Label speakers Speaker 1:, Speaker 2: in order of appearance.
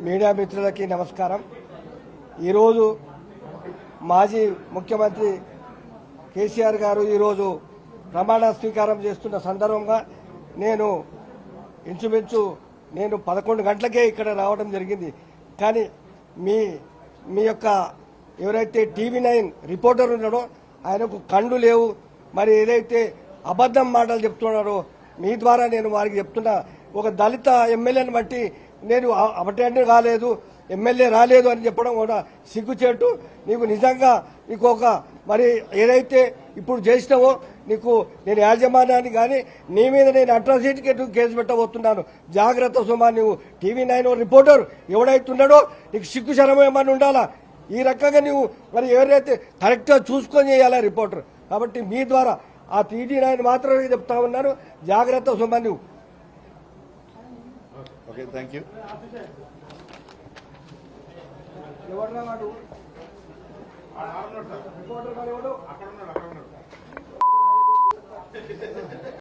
Speaker 1: Media మిత్రులకి నమస్కారం. ఈరోజు మాజీ ముఖ్యమంత్రి కేసీఆర్ గారు ఈరోజు ప్రమాణ స్వీకారం చేస్తున్న సందర్భంగా నేను ఇంచుమించు 11 గంటలకే ఇక్కడ రావడం జరిగింది. కానీ మీ యొక్క ఎవరైతే TV9 రిపోర్టర్ ఉన్నాడో ఆయనకు కండ్లు లేవు. మరి ఏదైతే అబద్ధం మాటలు చెప్తున్నారో మీ ద్వారా నేను వారికి చెప్తున్నా. ఒక దళిత ఎమ్మెల్యేని బట్టి నేను అటెండ్ కాలేదు, ఎమ్మెల్యే రాలేదు అని చెప్పడం కూడా సిగ్గుచేటు. నీకు నిజంగా నీకు ఒక మరి ఏదైతే ఇప్పుడు చేసినావో నీకు నేను యాజమాన్యాన్ని కానీ నీ మీద నేను అట్రాసిటీ కేసు పెట్టబోతున్నాను. జాగ్రత్త సుమా. నువ్వు TV9 రిపోర్టర్ ఎవడైతున్నాడో నీకు సిగ్గు శరమ ఏమని ఉండాలా. ఈ రకంగా నువ్వు మరి ఎవరైతే కరెక్ట్గా చూసుకొని చేయాలా రిపోర్టర్. కాబట్టి మీ ద్వారా ఆ TV9 మాత్రమే చెప్తా ఉన్నాను. జాగ్రత్త సుమా. నువ్వు
Speaker 2: ఓకే, థ్యాంక్ యూ.
Speaker 1: ఎవరు రిపోర్టర్